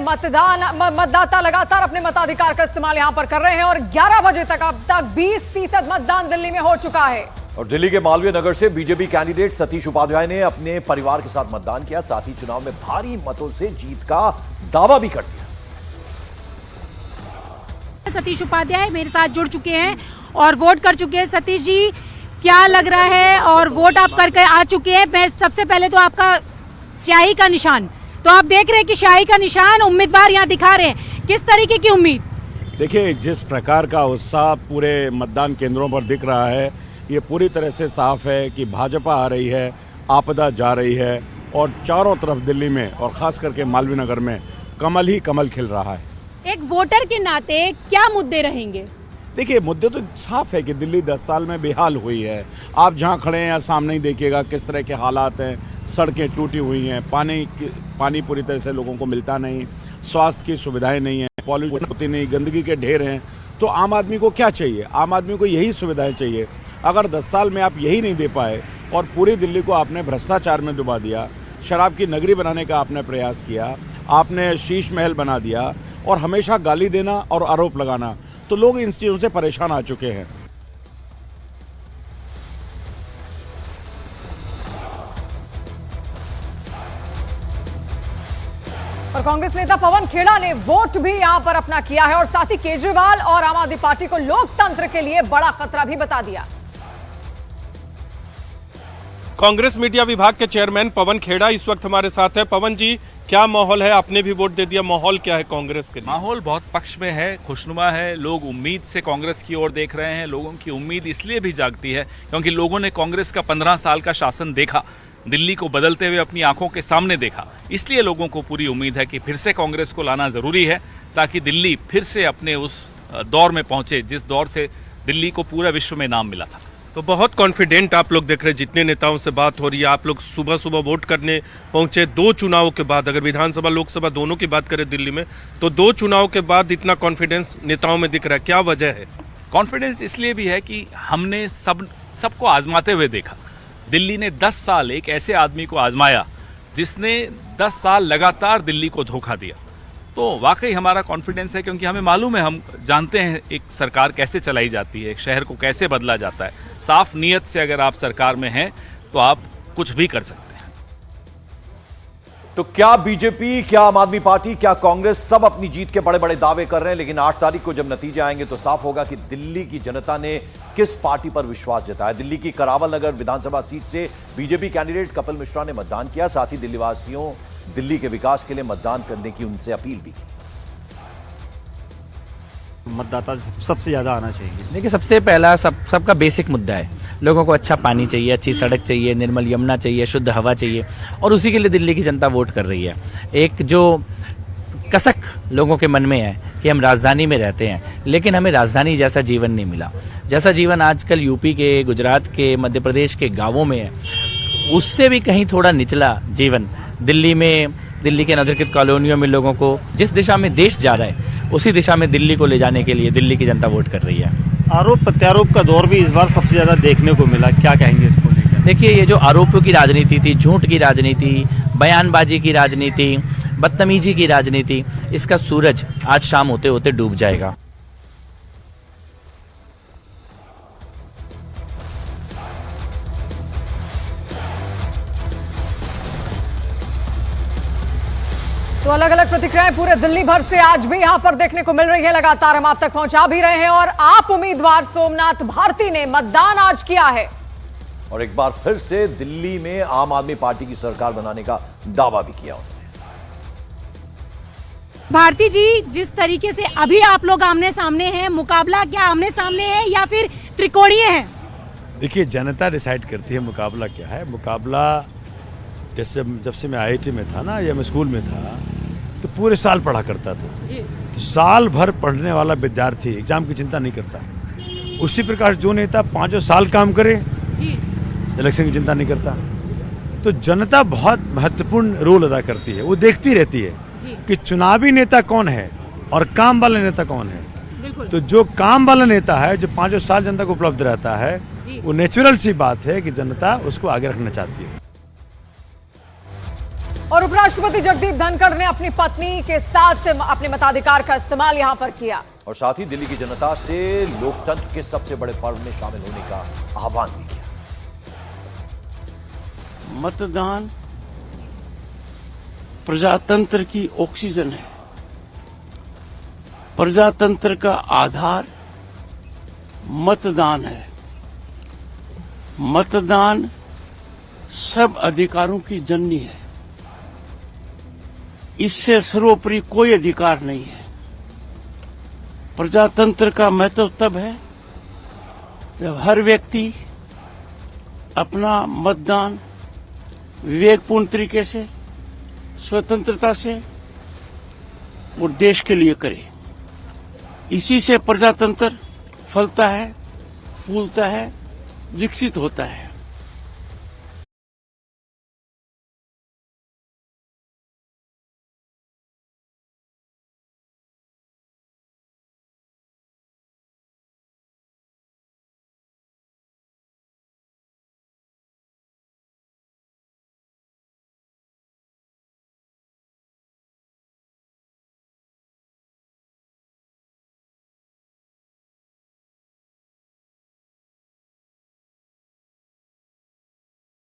मतदाता लगातार अपने मताधिकार का इस्तेमाल यहां पर कर रहे हैं और 11 बजे तक अब तक 20% मतदान दिल्ली में हो चुका है। और दिल्ली के मालवीय नगर से बीजेपी कैंडिडेट सतीश उपाध्याय ने अपने परिवार के साथ मतदान किया, साथ ही चुनाव में भारी मतों से जीत का दावा भी कर दिया। सतीश उपाध्याय मेरे साथ जुड़ चुके हैं और वोट कर चुके हैं। सतीश जी, क्या लग रहा है और वोट आप करके आ चुके हैं। मैं सबसे पहले तो आपका स्याही का निशान, तो आप देख रहे हैं कि स्याही का निशान उम्मीदवार यहाँ दिखा रहे हैं, किस तरीके की उम्मीद? देखिए, जिस प्रकार का उत्साह पूरे मतदान केंद्रों पर दिख रहा है, ये पूरी तरह से साफ है कि भाजपा आ रही है, आपदा जा रही है और चारों तरफ दिल्ली में और खास करके मालवीय नगर में कमल ही कमल खिल रहा है। एक वोटर के नाते क्या मुद्दे रहेंगे? देखिए, मुद्दे तो साफ है कि दिल्ली 10 साल में बेहाल हुई है। आप जहाँ खड़े हैं या सामने ही देखिएगा किस तरह के हालात हैं। सड़कें टूटी हुई हैं, पानी पूरी तरह से लोगों को मिलता नहीं, स्वास्थ्य की सुविधाएं नहीं है, पॉल्यूशन होती नहीं, गंदगी के ढेर हैं। तो आम आदमी को क्या चाहिए? आम आदमी को यही सुविधाएं चाहिए। अगर 10 साल में आप यही नहीं दे पाए और पूरी दिल्ली को आपने भ्रष्टाचार में डुबा दिया, शराब की नगरी बनाने का आपने प्रयास किया, आपने शीश महल बना दिया और हमेशा गाली देना और आरोप लगाना, तो लोग इन चीज़ों से परेशान आ चुके हैं। और कांग्रेस नेता पवन खेड़ा ने वोट भी यहां पर अपना किया है और साथ ही केजरीवाल और आम आदमी पार्टी को लोकतंत्र के लिए बड़ा खतरा भी बता दिया। कांग्रेस मीडिया विभाग के चेयरमैन पवन खेड़ा इस वक्त हमारे साथ है। पवन जी, क्या माहौल है? आपने भी वोट दे दिया, माहौल क्या है कांग्रेस के लिए? माहौल बहुत पक्ष में है, खुशनुमा है। लोग उम्मीद से कांग्रेस की ओर देख रहे हैं। लोगों की उम्मीद इसलिए भी जागती है क्योंकि लोगों ने कांग्रेस का 15 साल का शासन देखा, दिल्ली को बदलते हुए अपनी आंखों के सामने देखा। इसलिए लोगों को पूरी उम्मीद है कि फिर से कांग्रेस को लाना ज़रूरी है ताकि दिल्ली फिर से अपने उस दौर में पहुंचे जिस दौर से दिल्ली को पूरा विश्व में नाम मिला था। तो बहुत कॉन्फिडेंट आप लोग दिख रहे हैं, जितने नेताओं से बात हो रही है। आप लोग सुबह सुबह वोट करने पहुंचे 2 चुनावों के बाद। अगर विधानसभा लोकसभा दोनों की बात करें दिल्ली में, तो 2 चुनाव के बाद इतना कॉन्फिडेंस नेताओं में दिख रहा है, क्या वजह है? कॉन्फिडेंस इसलिए भी है कि हमने सबको आजमाते हुए देखा। दिल्ली ने 10 साल एक ऐसे आदमी को आजमाया जिसने 10 साल लगातार दिल्ली को धोखा दिया। तो वाकई हमारा कॉन्फिडेंस है क्योंकि हमें मालूम है, हम जानते हैं एक सरकार कैसे चलाई जाती है, एक शहर को कैसे बदला जाता है। साफ नीयत से अगर आप सरकार में हैं तो आप कुछ भी कर सकते हैं। तो क्या बीजेपी, क्या आम आदमी पार्टी, क्या कांग्रेस, सब अपनी जीत के बड़े बड़े दावे कर रहे हैं, लेकिन 8 तारीख को जब नतीजे आएंगे तो साफ होगा कि दिल्ली की जनता ने किस पार्टी पर विश्वास जताया। दिल्ली की करावल नगर विधानसभा सीट से बीजेपी कैंडिडेट कपिल मिश्रा ने मतदान किया, साथ ही दिल्ली वासियों दिल्ली के विकास के लिए मतदान करने की उनसे अपील भी की। मतदाता सबसे ज्यादा आना चाहिए। देखिए, सबसे पहला सबका बेसिक मुद्दा है, लोगों को अच्छा पानी चाहिए, अच्छी सड़क चाहिए, निर्मल यमुना चाहिए, शुद्ध हवा चाहिए और उसी के लिए दिल्ली की जनता वोट कर रही है। एक जो कसक लोगों के मन में है कि हम राजधानी में रहते हैं लेकिन हमें राजधानी जैसा जीवन नहीं मिला, जैसा जीवन आजकल यूपी के, गुजरात के, मध्य प्रदेश के गाँवों में है, उससे भी कहीं थोड़ा निचला जीवन दिल्ली में, दिल्ली के अनधिकृत कॉलोनियों में लोगों को जिस दिशा में देश जा रहा है उसी दिशा में दिल्ली को ले जाने के लिए दिल्ली की जनता वोट कर रही है। आरोप प्रत्यारोप का दौर भी इस बार सबसे ज्यादा देखने को मिला, क्या कहेंगे इसको लेकर? देखिए, ये जो आरोपों की राजनीति थी, झूठ की राजनीति, बयानबाजी की राजनीति, बदतमीजी की राजनीति, इसका सूरज आज शाम होते होते डूब जाएगा। तो अलग अलग प्रतिक्रियाएं पूरे दिल्ली भर से आज भी यहां पर देखने को मिल रही है, लगातार हम आप तक पहुंचा भी रहे हैं। और आप उम्मीदवार सोमनाथ भारती ने मतदान आज किया है और एक बार फिर से दिल्ली में आम आदमी पार्टी की सरकार बनाने का दावा भी किया उन्होंने। भारती जी, जिस तरीके से अभी आप लोग आमने सामने हैं, मुकाबला क्या आमने सामने है या फिर त्रिकोणीय है? देखिए, जनता डिसाइड करती है मुकाबला क्या है। मुकाबला जैसे जब से मैं IIT में था ना, या मैं स्कूल में था, तो पूरे साल पढ़ा करता था। तो साल भर पढ़ने वाला विद्यार्थी एग्जाम की चिंता नहीं करता। उसी प्रकार जो नेता 5 साल काम करे, इलेक्शन की चिंता नहीं करता। तो जनता बहुत महत्वपूर्ण रोल अदा करती है, वो देखती रहती है कि चुनावी नेता कौन है और काम वाला नेता कौन है। तो जो काम वाला नेता है, जो 5 साल जनता को उपलब्ध रहता है, वो नेचुरल सी बात है कि जनता उसको आगे रखना चाहती है। और उपराष्ट्रपति जगदीप धनखड़ ने अपनी पत्नी के साथ अपने मताधिकार का इस्तेमाल यहां पर किया और साथ ही दिल्ली की जनता से लोकतंत्र के सबसे बड़े पर्व में शामिल होने का आह्वान भी किया। मतदान प्रजातंत्र की ऑक्सीजन है। प्रजातंत्र का आधार मतदान है। मतदान सब अधिकारों की जननी है। इससे सर्वोपरि कोई अधिकार नहीं है। प्रजातंत्र का महत्व तब है जब हर व्यक्ति अपना मतदान विवेकपूर्ण तरीके से, स्वतंत्रता से और देश के लिए करे। इसी से प्रजातंत्र फलता है, फूलता है, विकसित होता है।